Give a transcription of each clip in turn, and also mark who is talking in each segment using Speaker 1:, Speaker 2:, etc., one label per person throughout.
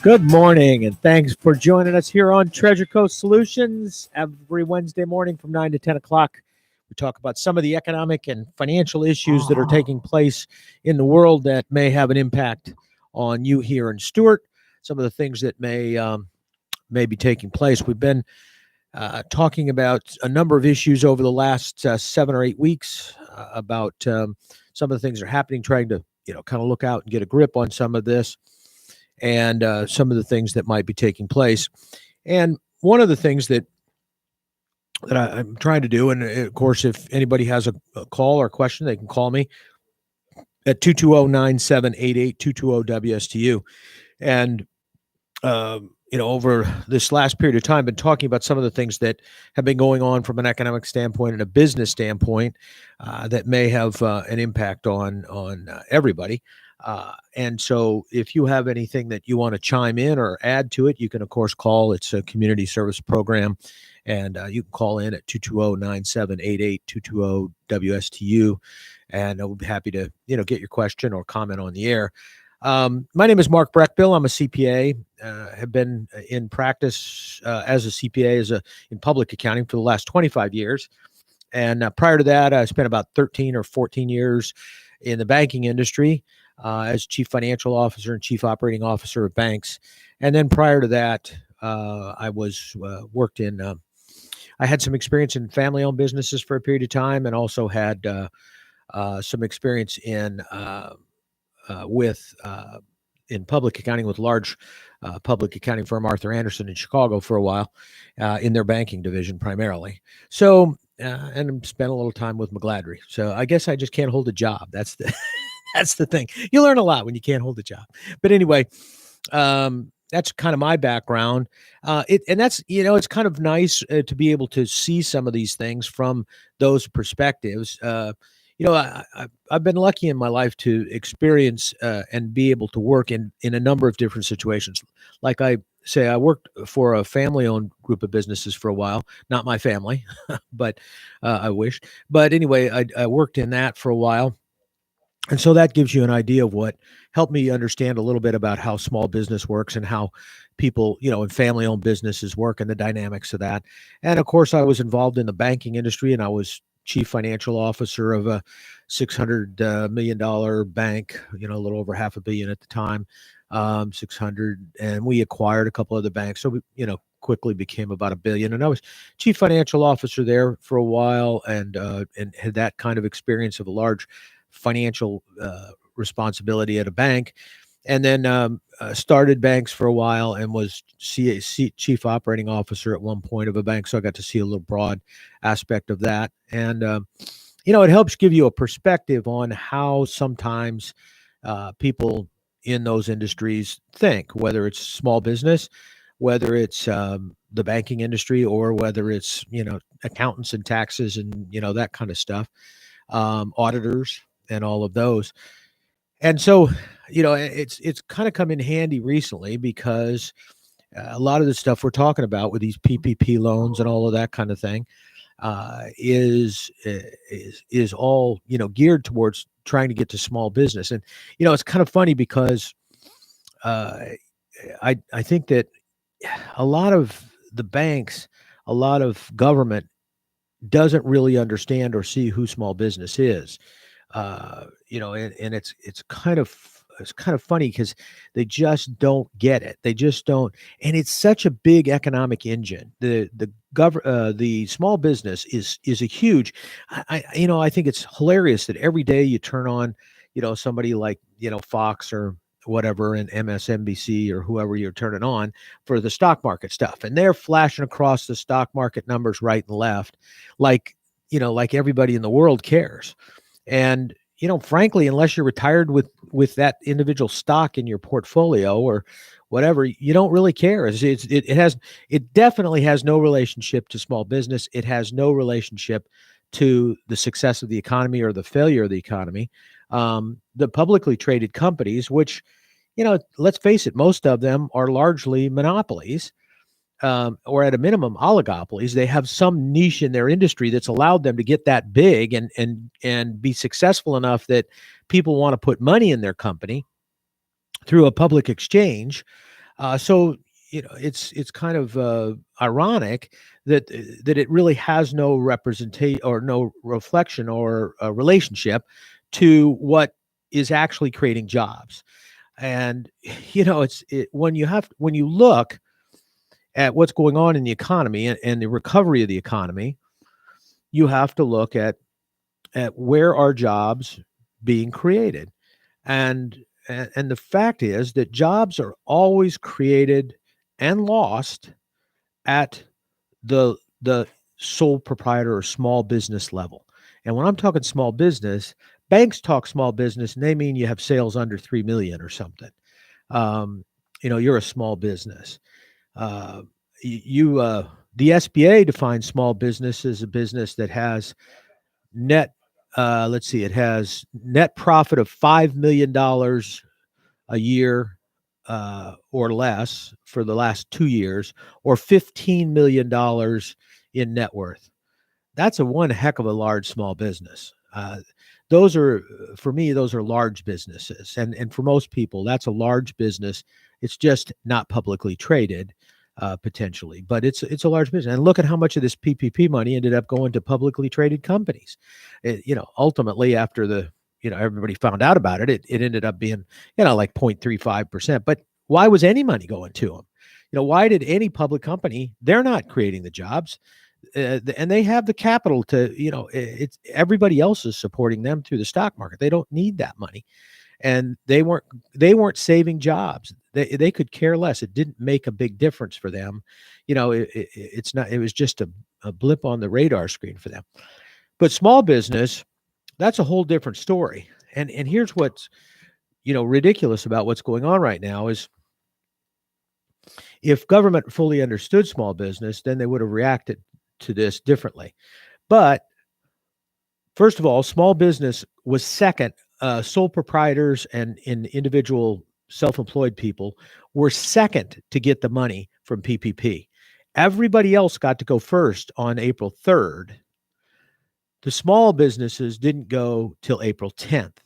Speaker 1: Good morning, and thanks for joining us here on Treasure Coast Solutions every Wednesday morning from 9 to 10 o'clock. We talk about some of the economic and financial issues that are taking place in the world that may have an impact on you here in Stuart, some of the things that may be taking place. We've been talking about a number of issues over the last 7 or 8 weeks about some of the things that are happening, trying to kind of look out and get a grip on some of this and some of the things that might be taking place. And one of the things that I'm trying to do, and of course, if anybody has a call or a question, they can call me at 220-9788, 220-WSTU. And, over this last period of time, I've been talking about some of the things that have been going on from an economic standpoint and a business standpoint that may have an impact on everybody. And so if you have anything that you want to chime in or add to it, you can, of course, call. It's a community service program, and you can call in at 220-9788, 220-WSTU, and I'll be happy to, get your question or comment on the air. My name is Mark Breckbill. I'm a CPA, have been in practice as a CPA in public accounting for the last 25 years. And prior to that, I spent about 13 or 14 years in the banking industry as chief financial officer and chief operating officer of banks. And then prior to that, I worked in, I had some experience in family-owned businesses for a period of time, and also had some experience in public accounting with large public accounting firm Arthur Andersen in Chicago for a while, in their banking division primarily. So, and spent a little time with McGladrey. So I guess I just can't hold a job. That's the that's the thing. You learn a lot when you can't hold a job. But anyway, that's kind of my background. And that's, it's kind of nice to be able to see some of these things from those perspectives. I've been lucky in my life to experience and be able to work in a number of different situations. Like I say, I worked for a family-owned group of businesses for a while. Not my family, but I wish. But anyway, I worked in that for a while. And so that gives you an idea of what helped me understand a little bit about how small business works and how people, in family-owned businesses work and the dynamics of that. And of course, I was involved in the banking industry, and I was chief financial officer of a $600 million bank, a little over $500 million at the time, 600, and we acquired a couple other banks. So we, quickly became about $1 billion. And I was chief financial officer there for a while, and had that kind of experience of a large financial responsibility at a bank. And then started banks for a while and was chief operating officer at one point of a bank. So I got to see a little broad aspect of that. And, it helps give you a perspective on how sometimes people in those industries think, whether it's small business, whether it's the banking industry, or whether it's, accountants and taxes and, that kind of stuff, auditors and all of those. And so, it's kind of come in handy recently, because a lot of the stuff we're talking about with these PPP loans and all of that kind of thing is all, geared towards trying to get to small business. And, it's kind of funny because I think that a lot of the banks, a lot of government doesn't really understand or see who small business is. And it's kind of funny because they just don't get it. They just don't. And it's such a big economic engine. The small business is a huge, I think it's hilarious that every day you turn on, somebody like, Fox or whatever, and MSNBC or whoever you're turning on for the stock market stuff, and they're flashing across the stock market numbers right and left, like everybody in the world cares. And, frankly, unless you're retired with that individual stock in your portfolio or whatever, you don't really care. It definitely has no relationship to small business. It has no relationship to the success of the economy or the failure of the economy. The publicly traded companies, which, let's face it, most of them are largely monopolies. Or at a minimum oligopolies. They have some niche in their industry that's allowed them to get that big and be successful enough that people want to put money in their company through a public exchange. So it's kind of ironic that it really has no representation or no reflection or relationship to what is actually creating jobs. And when you look at what's going on in the economy and the recovery of the economy, you have to look at where are jobs being created. And the fact is that jobs are always created and lost at the sole proprietor or small business level. And when I'm talking small business, banks talk small business and they mean you have sales under 3 million or something. um, you're a small business. uh, the SBA defines small business as a business that has net let's see, it has net profit of $5 million a year or less for the last 2 years, or $15 million in net worth. That's a one heck of a large small business. Those are, for me, those are large businesses, and for most people, that's a large business. It's just not publicly traded, potentially, but it's a large business. And look at how much of this PPP money ended up going to publicly traded companies. Ultimately, after everybody found out about it, it ended up being like 0.35%. But why was any money going to them? Why did any public company? They're not creating the jobs, and they have the capital to, it's everybody else is supporting them through the stock market. They don't need that money, and they weren't saving jobs. They could care less. It didn't make a big difference for them. It's not. It was just a blip on the radar screen for them. But small business, that's a whole different story. And here's what's ridiculous about what's going on right now is, if government fully understood small business, then they would have reacted to this differently. But first of all, small business was second. Sole proprietors and individual self-employed people were second to get the money from PPP. Everybody else got to go first on April 3rd. The small businesses didn't go till April 10th.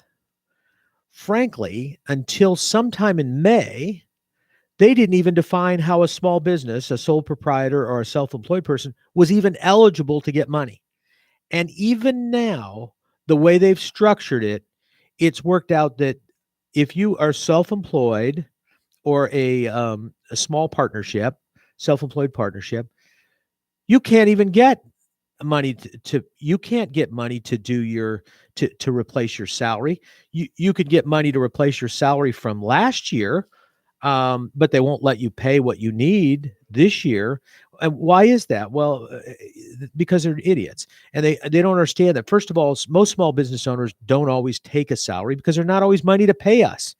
Speaker 1: Frankly, until sometime in May, they didn't even define how a small business, a sole proprietor or a self-employed person, was even eligible to get money. And even now, the way they've structured it, it's worked out that if you are self-employed or a small partnership, self-employed partnership, you can't even get money you can't get money to do to replace your salary. You could get money to replace your salary from last year, but they won't let you pay what you need this year. And why is that? Well, because they're idiots, and they don't understand that. First of all, most small business owners don't always take a salary because there's not always money to pay us.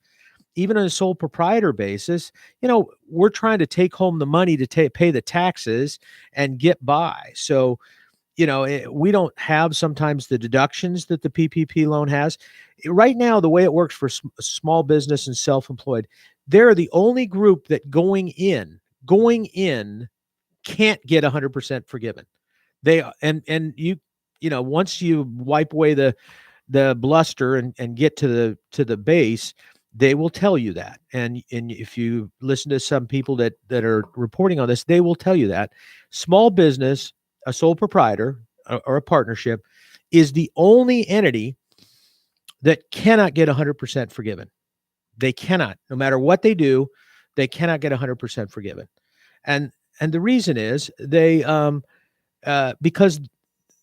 Speaker 1: Even on a sole proprietor basis, we're trying to take home the money to pay the taxes and get by. So, we don't have sometimes the deductions that the PPP loan has. Right now, the way it works for small business and self-employed, they're the only group that going in can't get 100% forgiven. They and once you wipe away the bluster and get to the base, they will tell you that. And if you listen to some people that are reporting on this, they will tell you that small business, a sole proprietor or a partnership, is the only entity that cannot get 100% forgiven. They cannot, no matter what they do, they cannot get 100% forgiven. And the reason is because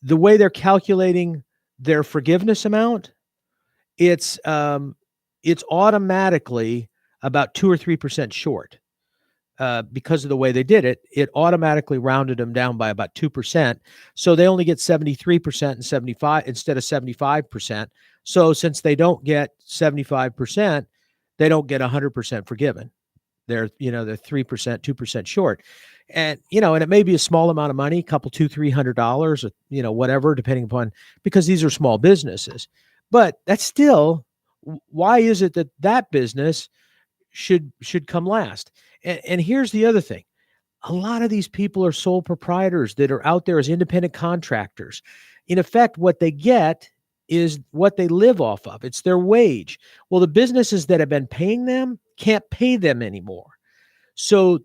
Speaker 1: the way they're calculating their forgiveness amount, it's automatically about 2 or 3% short. Because of the way they did it, it automatically rounded them down by about 2%. So they only get 73% and 75 instead of 75%. So since they don't get 75%, they don't get 100% forgiven. They're 3%, 2% short. And, and it may be a small amount of money, $200-$300, whatever, depending upon, because these are small businesses. But that's still, why is it that business should come last? And here's the other thing. A lot of these people are sole proprietors that are out there as independent contractors. In effect, what they get is what they live off of. It's their wage. Well, the businesses that have been paying them can't pay them anymore. So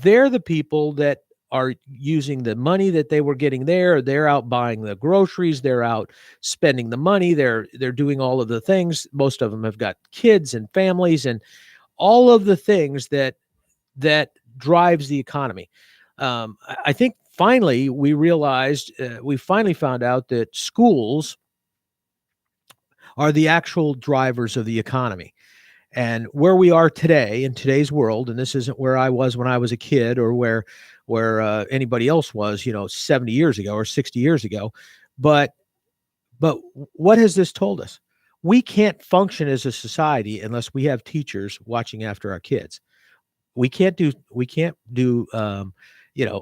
Speaker 1: they're the people that are using the money that they were getting there. They're out buying the groceries. They're out spending the money. They're doing all of the things. Most of them have got kids and families and all of the things that drives the economy. I think finally we finally found out that schools are the actual drivers of the economy. And where we are today in today's world, and this isn't where I was when I was a kid or where anybody else was, 70 years ago or 60 years ago, but what has this told us? We can't function as a society unless we have teachers watching after our kids. We can't do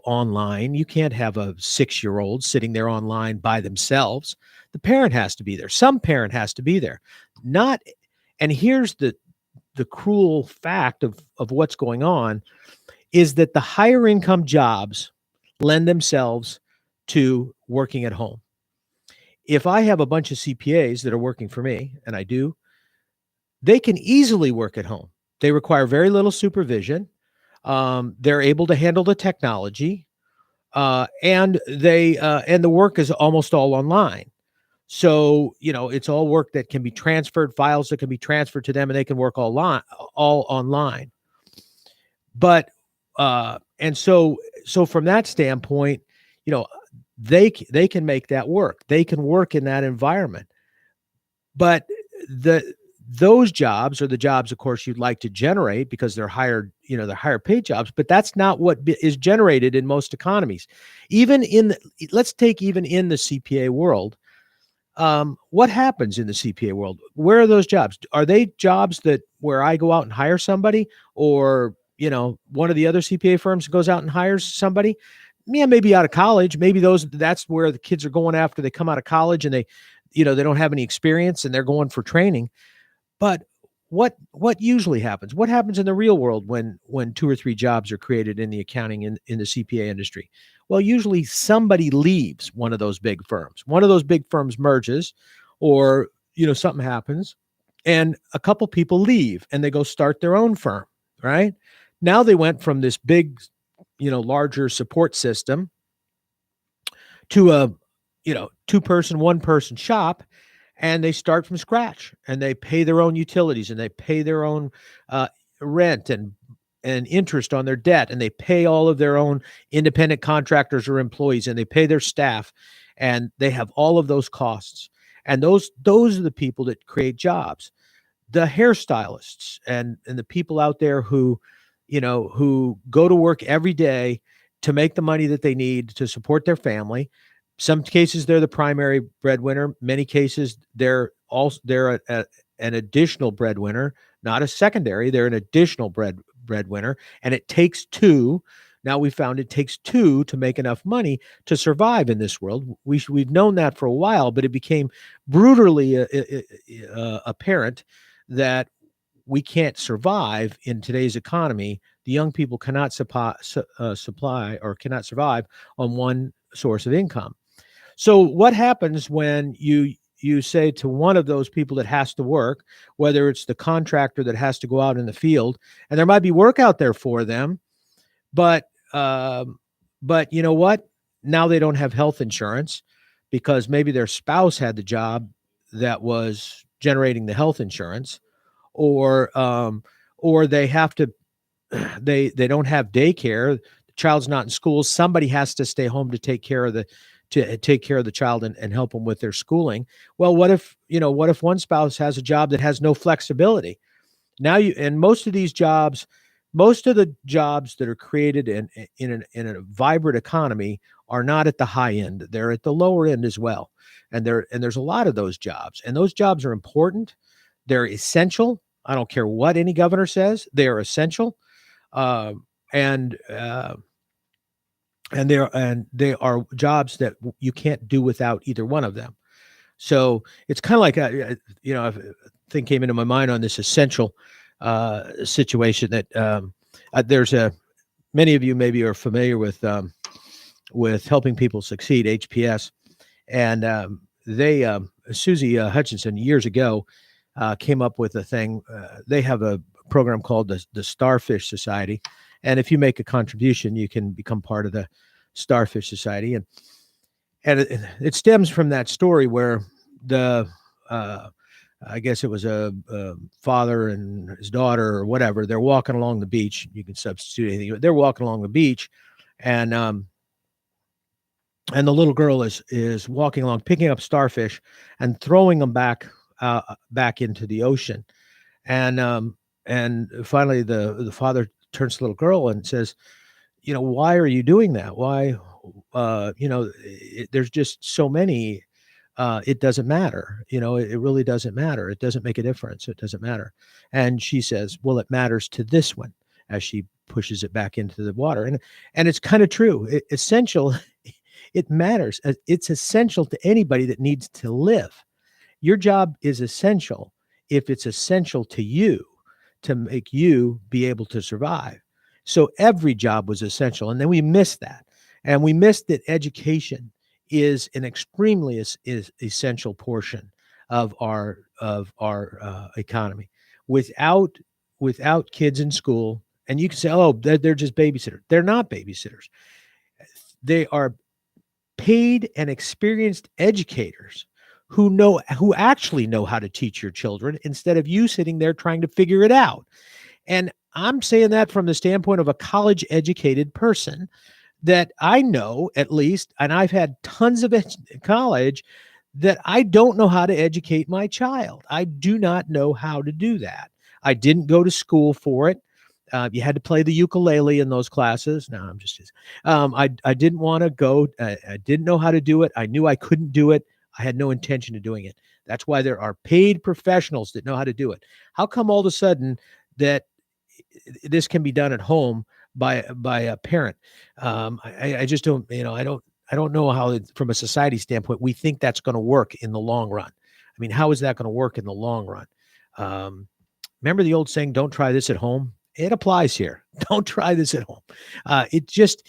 Speaker 1: online. You can't have a 6-year-old sitting there online by themselves. The parent has to be there. Some parent has to be there. Not, and here's the cruel fact of what's going on is that the higher income jobs lend themselves to working at home. If I have a bunch of CPAs that are working for me, and I do, they can easily work at home. They require very little supervision. They're able to handle the technology, and the work is almost all online. So, it's all work that can be transferred, files that can be transferred to them, and they can work all online. But and so from that standpoint, they can make that work. They can work in that environment. But those jobs are the jobs, of course, you'd like to generate because they're higher paid jobs, but that's not what is generated in most economies. Let's take even in the CPA world. What happens in the CPA world? Where are those jobs? Are they jobs where I go out and hire somebody, or one of the other CPA firms goes out and hires somebody? Yeah, maybe out of college. Maybe that's where the kids are going after they come out of college and they don't have any experience and they're going for training. But what usually happens? What happens in the real world when 2 or 3 jobs are created in the accounting in the CPA industry? Well, usually somebody leaves one of those big firms. One of those big firms merges, or something happens, and a couple people leave and they go start their own firm, right? Now they went from this big, larger support system to a 2-person, 1-person shop, and they start from scratch and they pay their own utilities and they pay their own rent and interest on their debt, and they pay all of their own independent contractors or employees, and they pay their staff, and they have all of those costs. And those are the people that create jobs. The hairstylists and the people out there who go to work every day to make the money that they need to support their family. Some cases they're the primary breadwinner. Many cases they're an additional breadwinner, not a secondary. They're an additional breadwinner, and it takes two. Now we found it takes two to make enough money to survive in this world. We've known that for a while, but it became brutally apparent that we can't survive in today's economy. The young people cannot supply or cannot survive on one source of income. So what happens when you say to one of those people that has to work, whether it's the contractor that has to go out in the field, and there might be work out there for them, but you know what? Now they don't have health insurance because maybe their spouse had the job that was generating the health insurance, or they have to, they don't have daycare. The child's not in school. Somebody has to stay home to take care of the child and help them with their schooling. Well, what if one spouse has a job that has no flexibility? Now most of the jobs that are created in a vibrant economy are not at the high end. They're at the lower end as well. And there's a lot of those jobs, and those jobs are important. They're essential. I don't care what any governor says. They are essential. And they are jobs that you can't do without either one of them. So it's kind of like a thing came into my mind on this essential situation that there's many of you maybe are familiar with Helping People Succeed, HPS, and Susie Hutchinson years ago came up with a thing. They have a program called the Starfish Society, And if you make a contribution, you can become part of the Starfish Society. And it stems from that story where the I guess it was a father and his daughter or whatever. They're walking along the beach. You can substitute anything. They're walking along the beach, and the little girl is walking along, picking up starfish and throwing them back into the ocean. And finally, the father turns to the little girl and says, why are you doing that? Why, there's just so many. It doesn't matter. It really doesn't matter. It doesn't make a difference. It doesn't matter. And she says, well, it matters to this one, as she pushes it back into the water. And it's kind of true. Essential. It matters. It's essential to anybody that needs to live. Your job is essential if it's essential to you to make you be able to survive. So every job was essential. And then we missed that. And we missed that education is an extremely is essential portion of our economy. Without kids in school, and you can say, oh, they're just babysitters. They're not babysitters. They are paid and experienced educators who actually know how to teach your children instead of you sitting there trying to figure it out. And I'm saying that from the standpoint of a college educated person that I know, at least, and I've had tons of college, that I don't know how to educate my child. I do not know how to do that. I didn't go to school for it. You had to play the ukulele in those classes. No, I'm just, I didn't want to go. I didn't know how to do it. I knew I couldn't do it. I had no intention of doing it. That's why there are paid professionals that know how to do it. How come all of a sudden that this can be done at home by a parent? I just don't, I don't know how, from a society standpoint, we think that's going to work in the long run. I mean, how is that going to work in the long run? Remember the old saying, don't try this at home? It applies here. Don't try this at home. It just,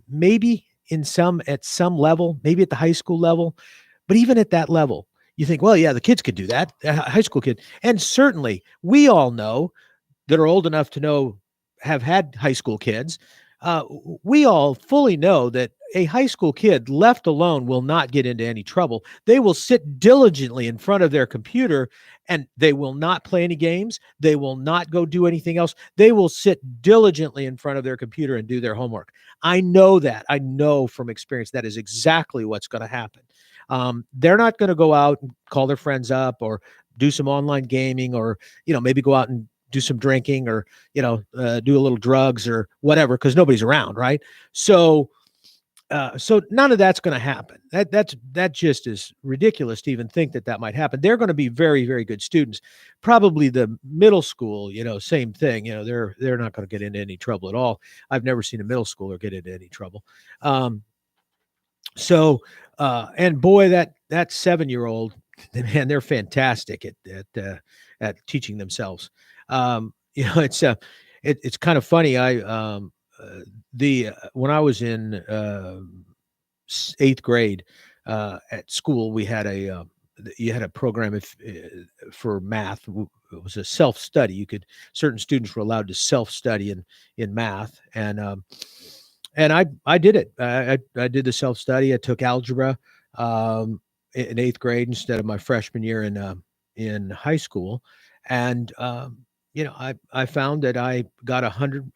Speaker 1: maybe at some level, maybe at the high school level, but even at that level, you think, well, yeah, the kids could do that, high school kid. And certainly we all know that are old enough to know, have had high school kids. We all fully know that a high school kid left alone will not get into any trouble. They will sit diligently in front of their computer and they will not play any games. They will not go do anything else. They will sit diligently in front of their computer and do their homework. I know that. I know from experience that is exactly what's going to happen. They're not going to go out and call their friends up or do some online gaming or, maybe go out and do some drinking or, do a little drugs or whatever, because nobody's around. Right. So none of that's going to happen. That just is ridiculous to even think that might happen. They're going to be very, very good students. Probably the middle school, same thing. They're not going to get into any trouble at all. I've never seen a middle schooler get into any trouble. And boy, that 7-year-old, man, they're fantastic at teaching themselves. It's kind of funny. When I was in 8th grade at school, we had you had a program for math. It was a self-study. Certain students were allowed to self-study in math, and I did it. I did the self-study. I took algebra in 8th grade instead of my freshman year in high school, and I found that I got 100.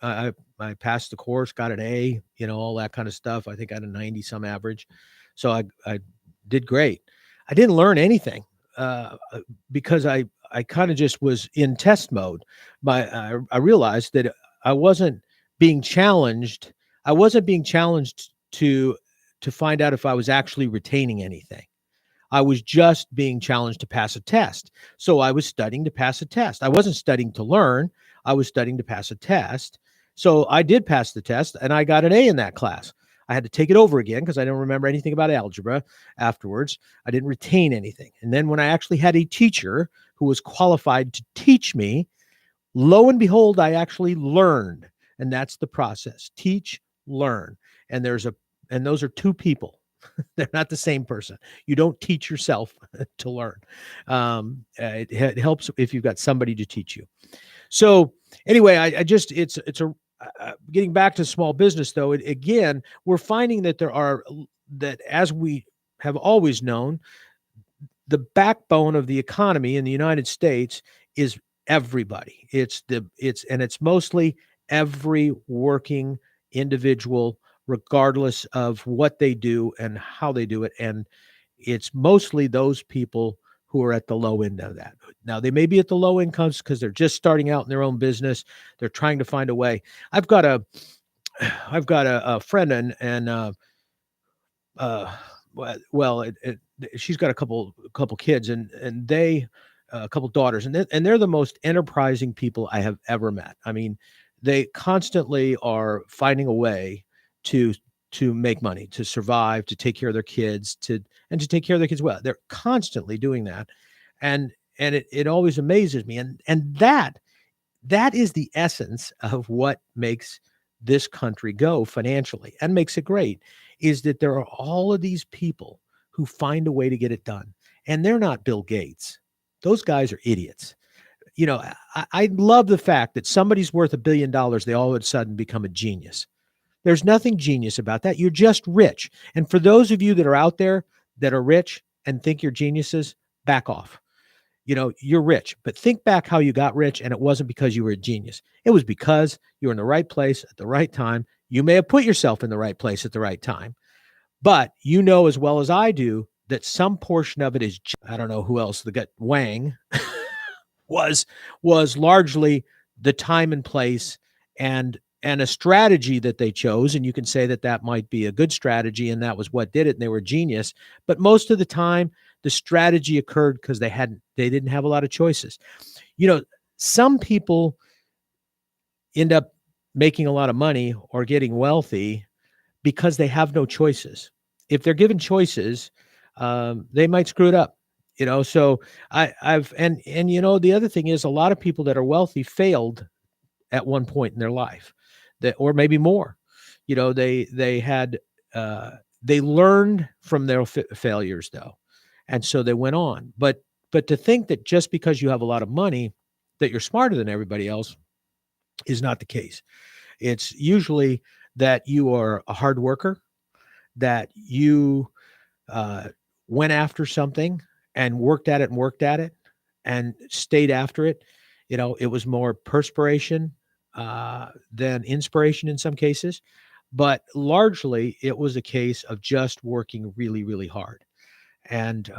Speaker 1: I passed the course, got an A, all that kind of stuff. I think I had a 90 some average. So I did great. I didn't learn anything because I kind of just was in test mode. I realized that I wasn't being challenged. I wasn't being challenged to find out if I was actually retaining anything. I was just being challenged to pass a test. So I was studying to pass a test. I wasn't studying to learn. I was studying to pass a test. So I did pass the test and I got an A in that class. I had to take it over again because I don't remember anything about algebra afterwards. I didn't retain anything. And then when I actually had a teacher who was qualified to teach me, lo and behold, I actually learned. And that's the process. Teach, learn. And those are two people. They're not the same person. You don't teach yourself to learn. It helps if you've got somebody to teach you. So anyway, it's getting back to small business, though, again, we're finding that that as we have always known, the backbone of the economy in the United States is everybody. It's mostly every working individual, regardless of what they do and how they do it. And it's mostly those people who are at the low end of that. Now, they may be at the low incomes because they're just starting out in their own business. They're trying to find a way. I've got a a friend uh, well, she's got a couple kids, and they a couple daughters, and they're the most enterprising people I have ever met. I mean, they constantly are finding a way to make money, to survive, to take care of their kids, to take care of their kids well. They're constantly doing that, and it always amazes me, and that is the essence of what makes this country go financially and makes it great, is that there are all of these people who find a way to get it done. And they're not Bill Gates. Those guys are idiots. I love the fact that somebody's worth $1 billion, they all of a sudden become a genius. There's nothing genius about that. You're just rich. And for those of you that are out there that are rich and think you're geniuses, back off. You're rich, but think back how you got rich, and it wasn't because you were a genius. It was because you were in the right place at the right time. You may have put yourself in the right place at the right time, but you know as well as I do that some portion of it is, I don't know who else, the guy Wang was largely the time and place and a strategy that they chose. And you can say that that might be a good strategy, and that was what did it, and they were genius. But most of the time, the strategy occurred because they didn't have a lot of choices. Some people end up making a lot of money or getting wealthy because they have no choices. If they're given choices, they might screw it up. So I've the other thing is, a lot of people that are wealthy failed at one point in their life, or maybe more. They had they learned from their failures, though, and so they went on. But to think that just because you have a lot of money that you're smarter than everybody else is not the case. It's usually that you are a hard worker, that you went after something and worked at it and stayed after it. It was more perspiration than inspiration in some cases, but largely it was a case of just working really, really hard and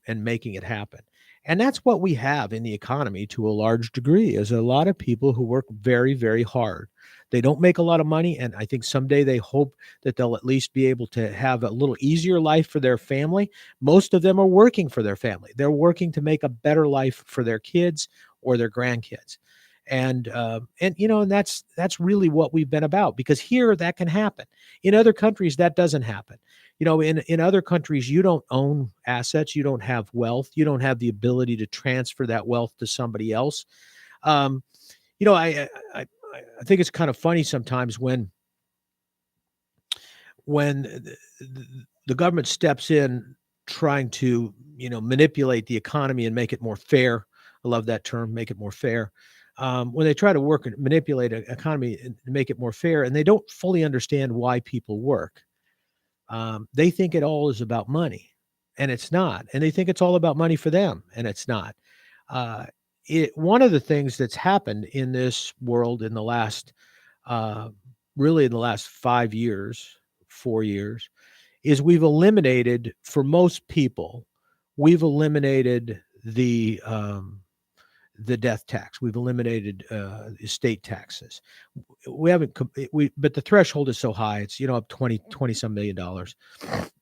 Speaker 1: making it happen. And that's what we have in the economy to a large degree, is a lot of people who work very, very hard. They don't make a lot of money, and I think someday they hope that they'll at least be able to have a little easier life for their family. Most of them are working for their family. They're working to make a better life for their kids or their grandkids. And that's really what we've been about, because here that can happen. In other countries, that doesn't happen. In other countries, you don't own assets, you don't have wealth, you don't have the ability to transfer that wealth to somebody else. I think it's kind of funny sometimes when the government steps in trying to manipulate the economy and make it more fair. I love that term, make it more fair. When they try to work and manipulate an economy and make it more fair, and they don't fully understand why people work. They think it all is about money, and it's not. And they think it's all about money for them, and it's not. One of the things that's happened in this world in the last, really in the last 5 years, 4 years, is we've eliminated, for most people, we've eliminated the death tax. We've eliminated estate taxes. We haven't, but the threshold is so high. It's, up 20 some $1 million,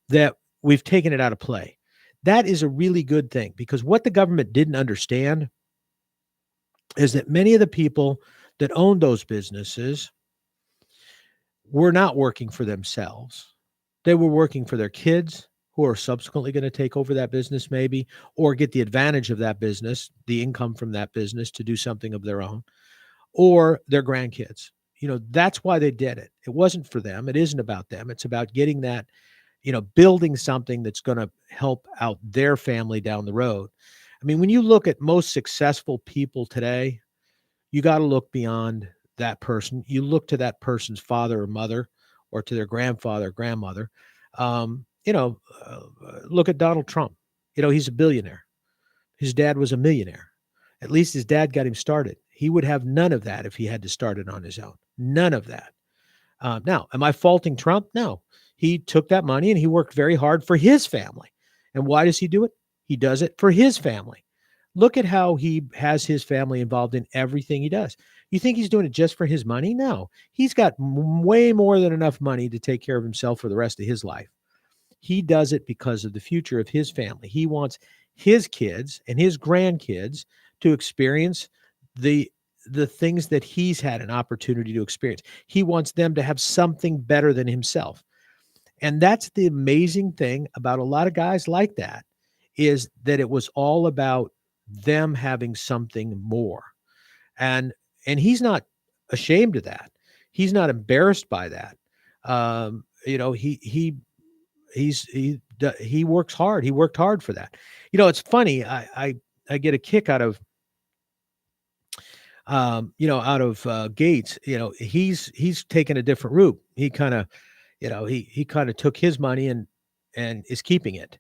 Speaker 1: that we've taken it out of play. That is a really good thing, because what the government didn't understand is that many of the people that owned those businesses were not working for themselves. They were working for their kids, who are subsequently going to take over that business maybe, or get the advantage of that business, the income from that business, to do something of their own, or their grandkids. That's why they did it. It wasn't for them. It isn't about them. It's about getting that, building something that's going to help out their family down the road. I mean, when you look at most successful people today, you got to look beyond that person, you look to that person's father or mother, or to their grandfather or grandmother. Look at Donald Trump. He's a billionaire. His dad was a millionaire. At least his dad got him started. He would have none of that if he had to start it on his own. None of that. Now, am I faulting Trump? No. He took that money and he worked very hard for his family. And why does he do it? He does it for his family. Look at how he has his family involved in everything he does. You think he's doing it just for his money? No. He's got way more than enough money to take care of himself for the rest of his life. He does it because of the future of his family. He wants his kids and his grandkids to experience the things that he's had an opportunity to experience. He wants them to have something better than himself. And that's the amazing thing about a lot of guys like that, is that it was all about them having something more. And he's not ashamed of that. He's not embarrassed by that. He works hard. He worked hard for that. It's funny. I get a kick out of Gates. He's taken a different route. He kind of, he kind of took his money and is keeping it.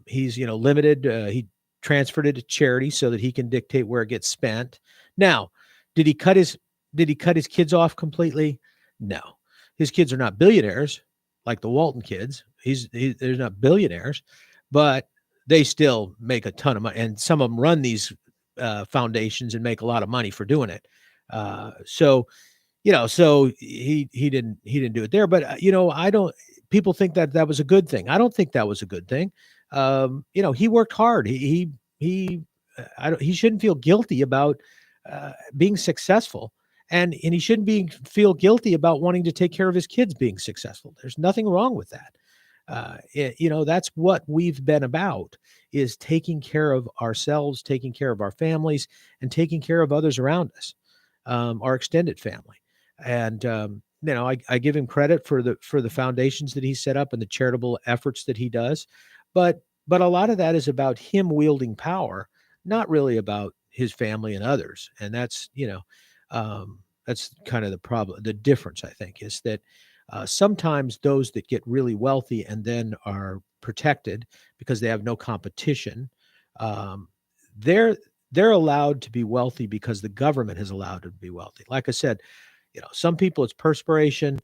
Speaker 1: He's, limited. He transferred it to charity so that he can dictate where it gets spent. Now, did he cut his kids off completely? No, his kids are not billionaires like the Walton kids. They're not billionaires, but they still make a ton of money. And some of them run these foundations and make a lot of money for doing it. So he didn't do it there. But people think that was a good thing. I don't think that was a good thing. He worked hard. He shouldn't feel guilty about being successful. And he shouldn't feel guilty about wanting to take care of his kids being successful. There's nothing wrong with that. That's what we've been about, is taking care of ourselves, taking care of our families, and taking care of others around us, our extended family. And I give him credit for the foundations that he set up and the charitable efforts that he does, but a lot of that is about him wielding power, not really about his family and others. And that's kind of the problem. The difference, I think, is that sometimes those that get really wealthy and then are protected because they have no competition, they're allowed to be wealthy because the government has allowed them to be wealthy. Like I said, some people it's perspiration,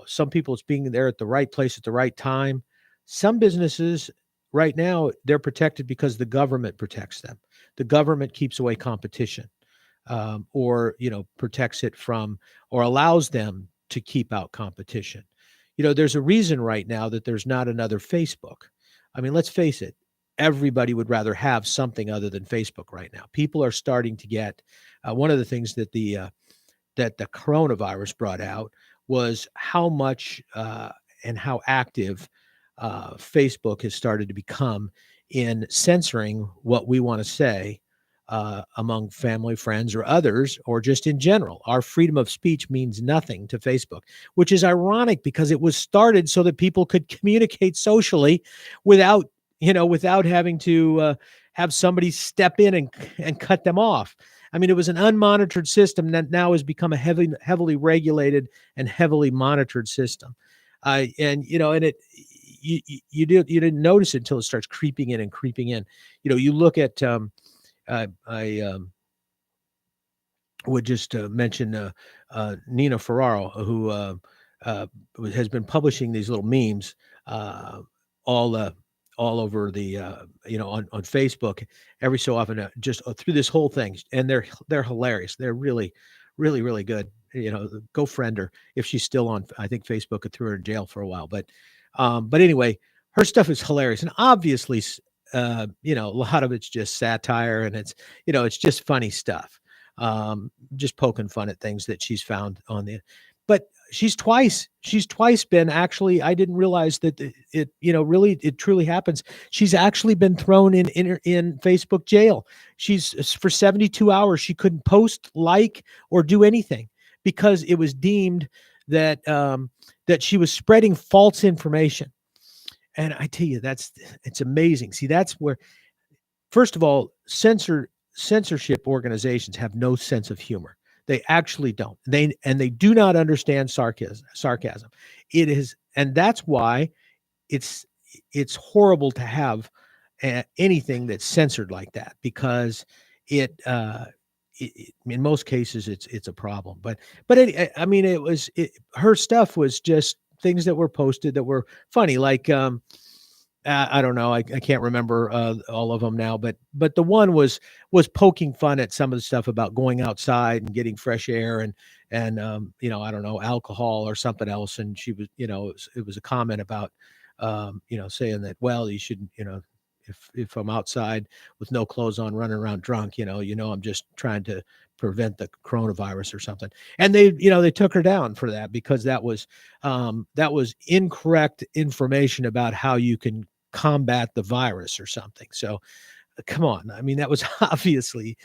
Speaker 1: some people it's being there at the right place at the right time. Some businesses right now, they're protected because the government protects them. The government keeps away competition, or protects it from, or allows them to keep out competition. There's a reason right now that there's not another Facebook. I mean, let's face it, everybody would rather have something other than Facebook right now. People are starting to get one of the things that the coronavirus brought out was how much and how active Facebook has started to become in censoring what we want to say among family, friends, or others, or just in general. Our freedom of speech means nothing to Facebook, which is ironic because it was started so that people could communicate socially without having to have somebody step in and cut them off. I mean, it was an unmonitored system that now has become a heavily regulated and heavily monitored system. You didn't notice it until it starts creeping in and creeping in. You look at, I would just mention Nina Ferraro, who has been publishing these little memes all over the on Facebook every so often, just through this whole thing, and they're hilarious. They're really, really, really good. Go friend her if she's still on. I think Facebook had threw her in jail for a while, but anyway, her stuff is hilarious, and obviously, a lot of it's just satire, and it's just funny stuff, just poking fun at things that she's found on the. But she's twice been, actually, I didn't realize that it really, it truly happens. She's actually been thrown in Facebook jail. She's, for 72 hours, she couldn't post, like, or do anything because it was deemed that she was spreading false information. And I tell you, it's amazing. See, that's where, first of all, censorship organizations have no sense of humor. They actually don't. They do not understand sarcasm. It is, and that's why it's it's horrible to have anything that's censored like that, because in most cases it's a problem. But I mean, her stuff was just things that were posted that were funny, like I don't know. I can't remember all of them now, but the one was poking fun at some of the stuff about going outside and getting fresh air, and I don't know, alcohol or something else. And she was, it was a comment about saying that, well, you shouldn't, if I'm outside with no clothes on running around drunk, I'm just trying to prevent the coronavirus or something. And they took her down for that, because that was incorrect information about how you can combat the virus or something. So come on. I mean, that was obviously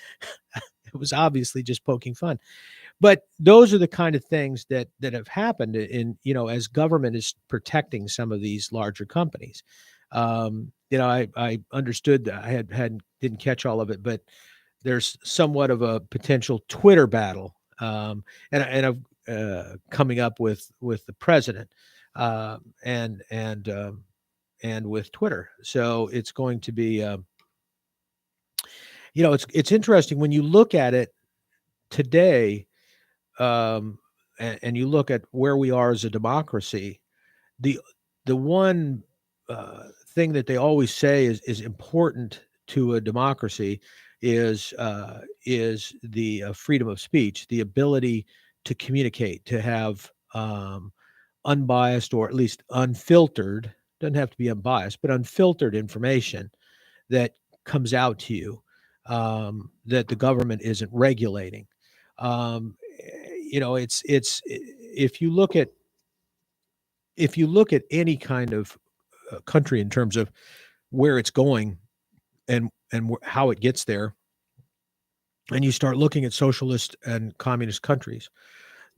Speaker 1: just poking fun. But those are the kind of things that have happened as government is protecting some of these larger companies. I understood that I didn't catch all of it, but there's somewhat of a potential Twitter battle, and I've coming up with the president, and with Twitter. So it's going to be, it's interesting when you look at it today, and you look at where we are as a democracy. The one thing that they always say is important to a democracy is the freedom of speech, the ability to communicate, to have unbiased, or at least unfiltered, doesn't have to be unbiased, but unfiltered information that comes out to you, that the government isn't regulating. It's if you look at any kind of country in terms of where it's going, and how it gets there, and you start looking at socialist and communist countries,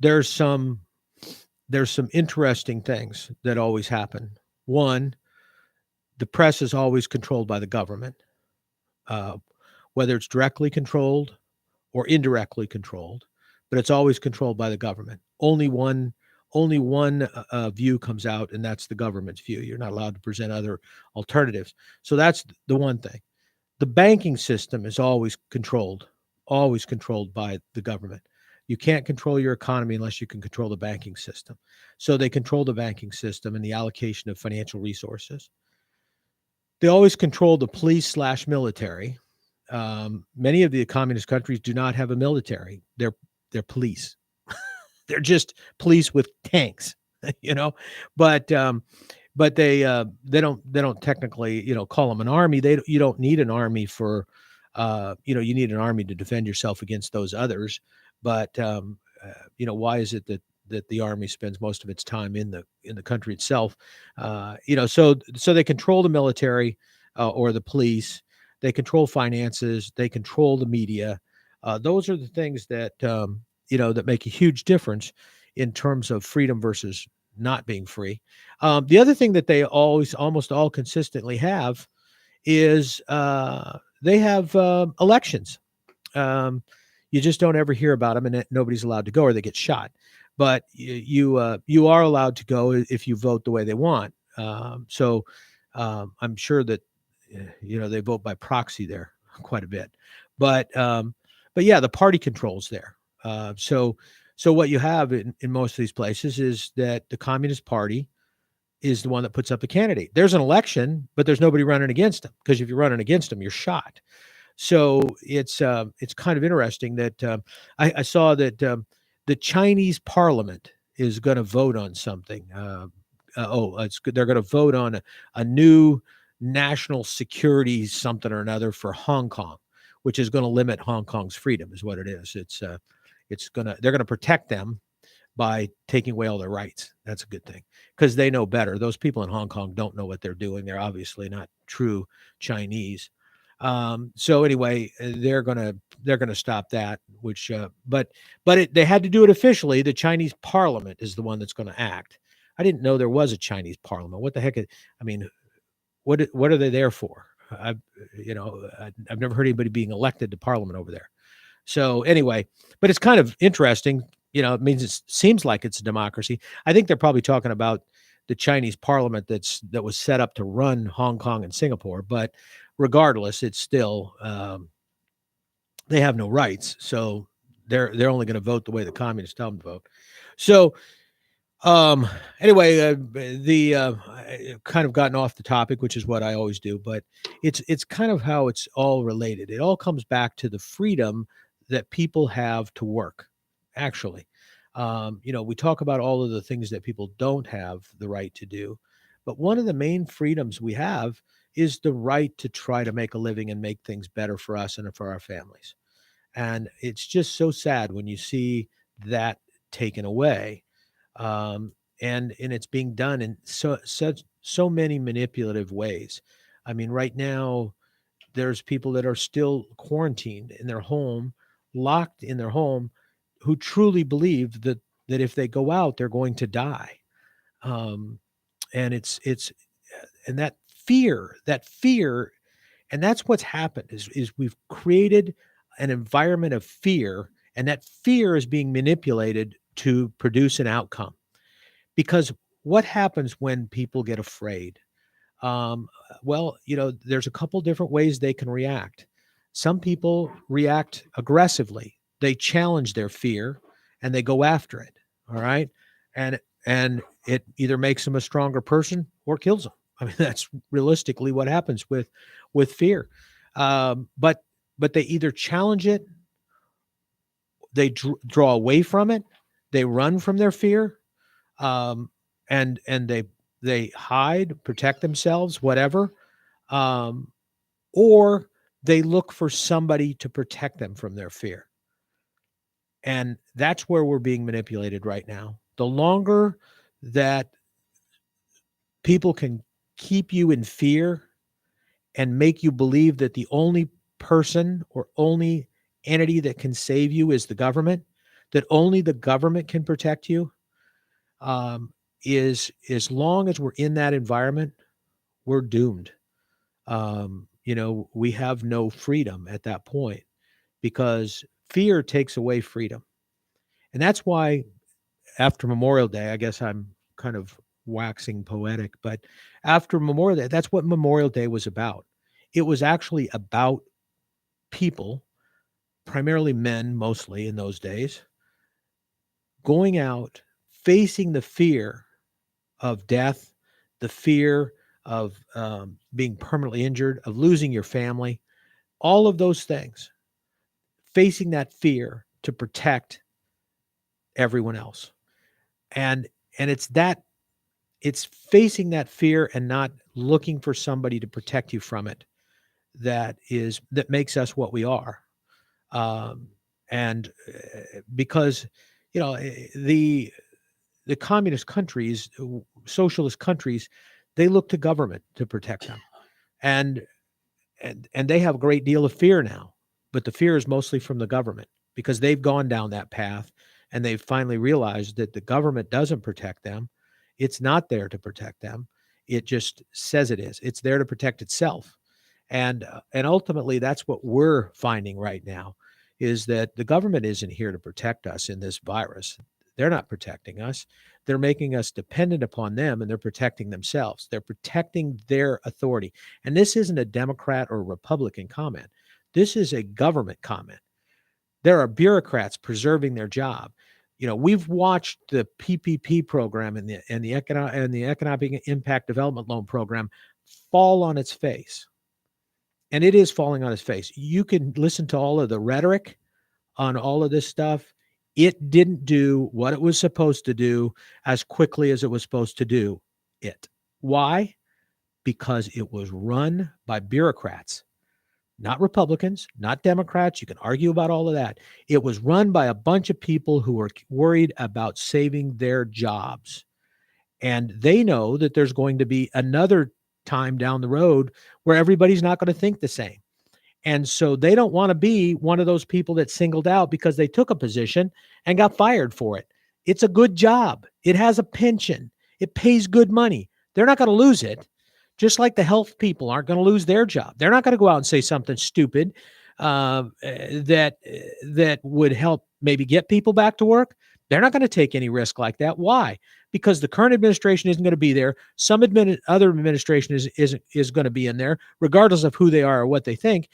Speaker 1: there's some interesting things that always happen. One, the press is always controlled by the government, whether it's directly controlled or indirectly controlled, but it's always controlled by the government. Only one view comes out, and that's the government's view. You're not allowed to present other alternatives. So that's the one thing. The banking system is always controlled by the government. You can't control your economy unless you can control the banking system. So they control the banking system and the allocation of financial resources. They always control the police/military. Many of the communist countries do not have a military. They're police. They're just police with tanks, but they don't technically, call them an army. You don't need an army for, you need an army to defend yourself against those others. But why is it that the army spends most of its time in the country itself? So they control the military, or the police. They control finances. They control the media. Those are the things that that make a huge difference in terms of freedom versus not being free. The other thing that they almost all consistently have is they have elections. You just don't ever hear about them, and nobody's allowed to go, or they get shot. But you are allowed to go if you vote the way they want. So I'm sure that they vote by proxy there quite a bit. But yeah, the party controls there. So what you have in most of these places is that the Communist Party is the one that puts up a candidate. There's an election, but there's nobody running against them, because if you're running against them, you're shot. So it's kind of interesting that I saw that the Chinese Parliament is going to vote on something. It's good. They're going to vote on a new national security something or another for Hong Kong, which is going to limit Hong Kong's freedom, is what it is. They're going to protect them by taking away all their rights. That's a good thing, because they know better. Those people in Hong Kong don't know what they're doing. They're obviously not true Chinese. So anyway, they're gonna stop that. Which, they had to do it officially. The Chinese Parliament is the one that's going to act. I didn't know there was a Chinese Parliament. What the heck? I mean, what are they there for? I've never heard anybody being elected to Parliament over there. So anyway, but it's kind of interesting. It means it seems like it's a democracy. I think they're probably talking about the Chinese parliament that was set up to run Hong Kong and Singapore. But regardless, it's still they have no rights. So they're only going to vote the way the communists tell them to vote. So anyway, I kind of gotten off the topic, which is what I always do, but it's kind of how it's all related. It all comes back to the freedom that people have to work. Actually, we talk about all of the things that people don't have the right to do, but one of the main freedoms we have is the right to try to make a living and make things better for us and for our families. And it's just so sad when you see that taken away, and it's being done in so many manipulative ways. I mean, right now there's people that are still quarantined in their home, locked in their home, who truly believe that if they go out, they're going to die. Um, and it's and that fear, and that's what's happened is we've created an environment of fear, and that fear is being manipulated to produce an outcome. Because what happens when people get afraid? Well, there's a couple different ways they can react. Some people react aggressively. They challenge their fear and they go after it. All right. And it either makes them a stronger person or kills them. I mean, that's realistically what happens with fear. But they either challenge it, they draw away from it, they run from their fear, um, and they hide, protect themselves, whatever, um, or they look for somebody to protect them from their fear. And that's where we're being manipulated right now. The longer that people can keep you in fear and make you believe that the only person or only entity that can save you is the government, that only the government can protect you, um, is as long as we're in that environment, we're doomed. We have no freedom at that point because fear takes away freedom. And that's why after Memorial Day, I guess I'm kind of waxing poetic, but after Memorial Day, that's what Memorial Day was about. It was actually about people, primarily men, mostly in those days, going out, facing the fear of death, the fear of being permanently injured, of losing your family, all of those things, facing that fear to protect everyone else. And it's facing that fear and not looking for somebody to protect you from it that makes us what we are. Um, and because the communist countries, socialist countries, they look to government to protect them, and and they have a great deal of fear now, but the fear is mostly from the government because they've gone down that path and they've finally realized that the government doesn't protect them. It's not there to protect them. It just says it is. It's there to protect itself. And ultimately that's what we're finding right now is that the government isn't here to protect us in this virus. They're not protecting us. They're making us dependent upon them, and they're protecting themselves. They're protecting their authority. And this isn't a Democrat or Republican comment. This is a government comment. There are bureaucrats preserving their job. We've watched the PPP program and the economic impact development loan program fall on its face. And it is falling on its face. You can listen to all of the rhetoric on all of this stuff. It didn't do what it was supposed to do as quickly as it was supposed to do it. Why? Because it was run by bureaucrats, not Republicans, not Democrats. You can argue about all of that. It was run by a bunch of people who were worried about saving their jobs. And they know that there's going to be another time down the road where everybody's not going to think the same. And so they don't want to be one of those people that's singled out because they took a position and got fired for it. It's a good job. It has a pension. It pays good money. They're not going to lose it. Just like the health people aren't going to lose their job. They're not going to go out and say something stupid that would help maybe get people back to work. They're not going to take any risk like that. Why? Because the current administration isn't going to be there. Some other administration is going to be in there, regardless of who they are or what they think.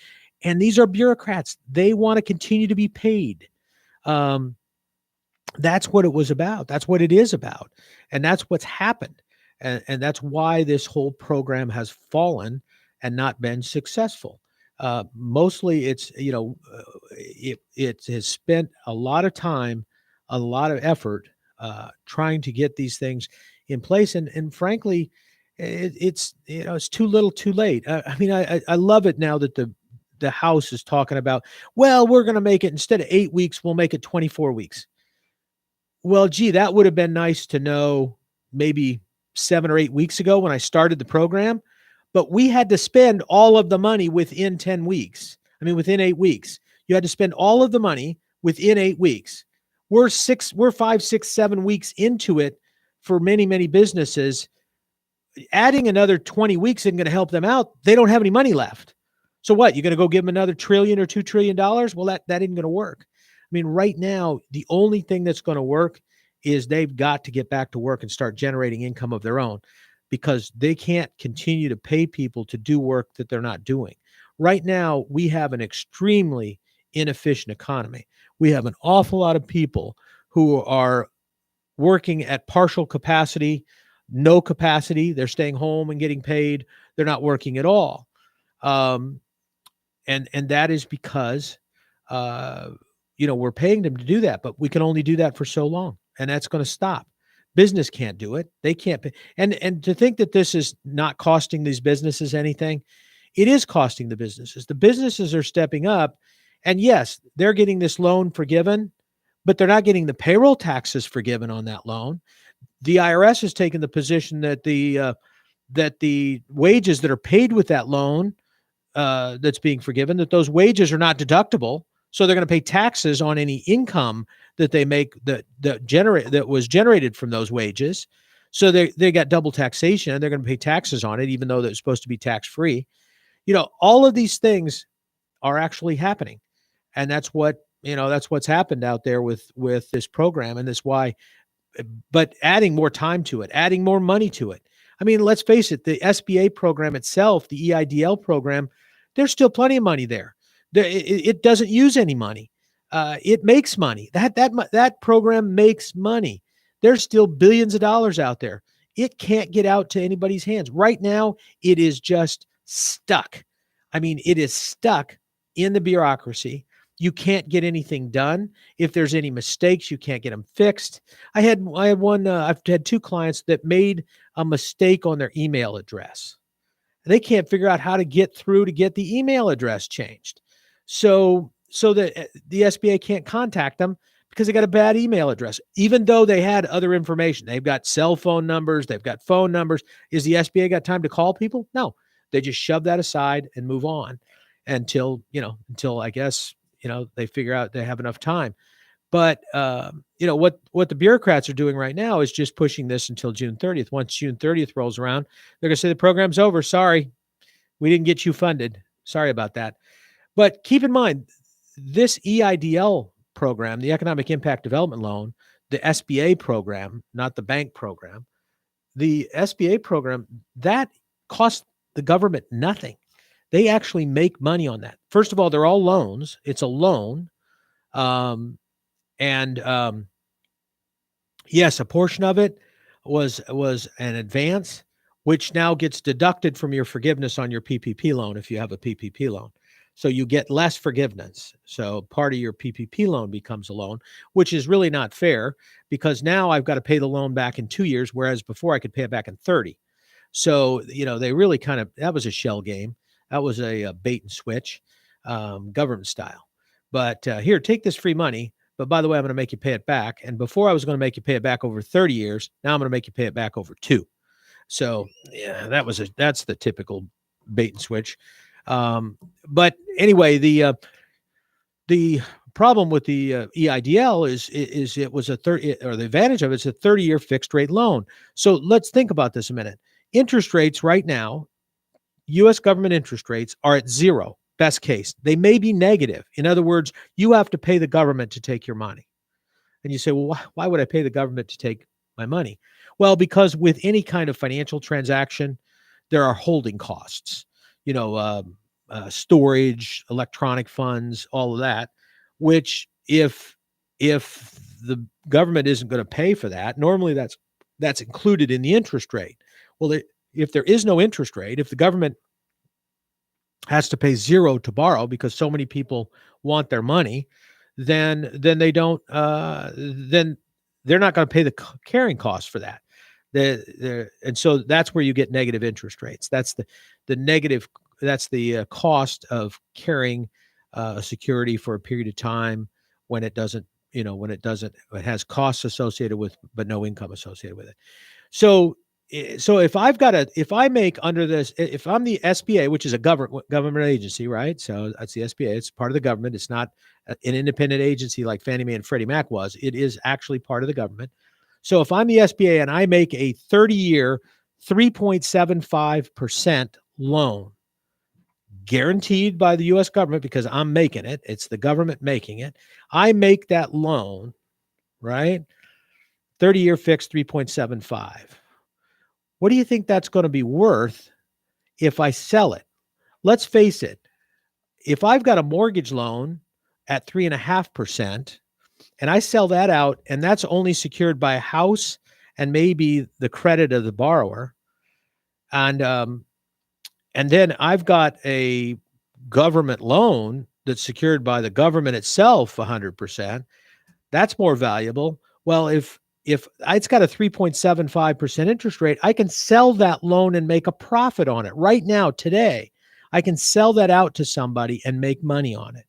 Speaker 1: And these are bureaucrats. They want to continue to be paid. That's what it was about. That's what it is about. And that's what's happened. And that's why this whole program has fallen and not been successful. Mostly it's, it has spent a lot of time, a lot of effort trying to get these things in place. And frankly, it's too little too late. I love it now that the House is talking about, well, we're going to make it, instead of 8 weeks, we'll make it 24 weeks. Well, gee, that would have been nice to know maybe 7 or 8 weeks ago when I started the program, but we had to spend all of the money within 10 weeks. Within 8 weeks. You had to spend all of the money within 8 weeks. We're 5, 6, 7 weeks into it for many, many businesses. Adding another 20 weeks isn't going to help them out. They don't have any money left. So what? You're going to go give them another $1 trillion or $2 trillion? Well, that isn't going to work. Right now, the only thing that's going to work is they've got to get back to work and start generating income of their own, because they can't continue to pay people to do work that they're not doing. Right now, we have an extremely inefficient economy. We have an awful lot of people who are working at partial capacity, no capacity. They're staying home and getting paid. They're not working at all. And that is because, we're paying them to do that, but we can only do that for so long, and that's going to stop. Business can't do it. They can't pay. And to think that this is not costing these businesses anything, it is costing the businesses. The businesses are stepping up, and yes, they're getting this loan forgiven, but they're not getting the payroll taxes forgiven on that loan. The IRS has taken the position that the wages that are paid with that loan that's being forgiven, that those wages are not deductible. So they're going to pay taxes on any income that they make that was generated from those wages. So they got double taxation, and they're going to pay taxes on it, even though they're supposed to be tax free. All of these things are actually happening, and that's what's happened out there with this program, and that's why. But adding more time to it, adding more money to it. Let's face it, the SBA program itself, the EIDL program, there's still plenty of money there. It doesn't use any money. It makes money. That program makes money. There's still billions of dollars out there. It can't get out to anybody's hands. Right now, it is just stuck. It is stuck in the bureaucracy. You can't get anything done. If there's any mistakes, you can't get them fixed. I had one. I've had 2 clients that made a mistake on their email address. They can't figure out how to get through to get the email address changed. So that the SBA can't contact them because they got a bad email address, even though they had other information. They've got cell phone numbers. They've got phone numbers. Is the SBA got time to call people? No, they just shove that aside and move on until I guess, they figure out they have enough time. But, what the bureaucrats are doing right now is just pushing this until June 30th. Once June 30th rolls around, they're going to say the program's over. Sorry, we didn't get you funded. Sorry about that. But keep in mind, this EIDL program, the Economic Impact Development Loan, the SBA program, not the bank program, the SBA program, that costs the government nothing. They actually make money on that. First of all, they're all loans. It's a loan. Yes, a portion of it was an advance, which now gets deducted from your forgiveness on your PPP loan if you have a PPP loan. So you get less forgiveness. So part of your PPP loan becomes a loan, which is really not fair, because now I've got to pay the loan back in 2 years, whereas before I could pay it back in 30. So, they really that was a shell game. That was a bait and switch, government style. But here, take this free money. But by the way, I'm going to make you pay it back. And before I was going to make you pay it back over 30 years. Now I'm going to make you pay it back over 2. So yeah, that's the typical bait and switch. But anyway, the problem with the EIDL is it was the advantage of it's a 30-year fixed rate loan. So let's think about this a minute. Interest rates right now, U.S. government interest rates are at 0. Best case. They may be negative. In other words, you have to pay the government to take your money. And you say, well, why would I pay the government to take my money? Well, because with any kind of financial transaction, there are holding costs, storage, electronic funds, all of that, which if the government isn't going to pay for that, normally that's included in the interest rate. Well, if there is no interest rate, if the government has to pay zero to borrow because so many people want their money, then they don't. Then they're not going to pay the carrying costs for that. And so that's where you get negative interest rates. That's the negative. That's the cost of carrying a security for a period of time when it doesn't. It has costs associated with, but no income associated with it. So if I make under this, if I'm the SBA, which is a government agency, right? So that's the SBA. It's part of the government. It's not an independent agency like Fannie Mae and Freddie Mac was. It is actually part of the government. So if I'm the SBA and I make a 30-year, 3.75% loan, guaranteed by the U.S. government because I'm making it. It's the government making it. I make that loan, right? 30-year fixed 3.75. What do you think that's going to be worth if I sell it? Let's face it. If I've got a mortgage loan at 3.5% and I sell that out and that's only secured by a house and maybe the credit of the borrower, and then I've got a government loan that's secured by the government itself 100%, that's more valuable. Well, if it's got a 3.75% interest rate, I can sell that loan and make a profit on it right now, today. I can sell that out to somebody and make money on it.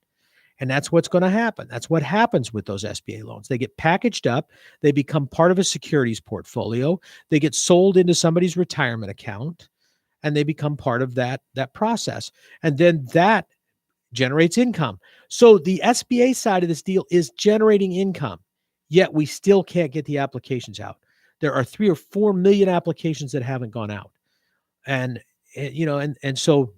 Speaker 1: And that's what's going to happen. That's what happens with those SBA loans. They get packaged up. They become part of a securities portfolio. They get sold into somebody's retirement account, and they become part of that process. And then that generates income. So the SBA side of this deal is generating income, yet we still can't get the applications out. There are 3 or 4 million applications that haven't gone out. And so,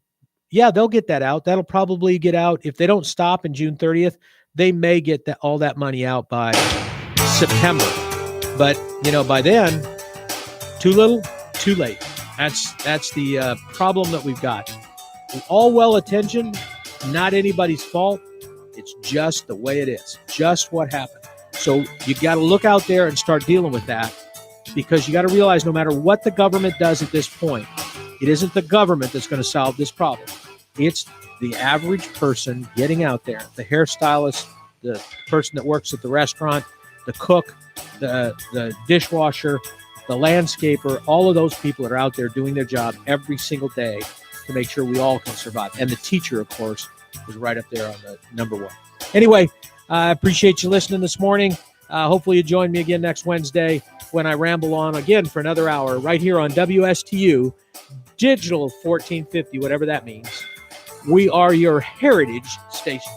Speaker 1: yeah, they'll get that out. That'll probably get out. If they don't stop in June 30th, they may get all that money out by September. But, by then, too little, too late. That's the problem that we've got. All well-intentioned, not anybody's fault. It's just the way it is, just what happened. So you got to look out there and start dealing with that, because you got to realize no matter what the government does at this point, it isn't the government that's going to solve this problem. It's the average person getting out there, the hairstylist, the person that works at the restaurant, the cook, the dishwasher, the landscaper, all of those people that are out there doing their job every single day to make sure we all can survive. And the teacher, of course, is right up there on the number one. Anyway, I appreciate you listening this morning. Hopefully you join me again next Wednesday when I ramble on again for another hour right here on WSTU, Digital 1450, whatever that means. We are your heritage station.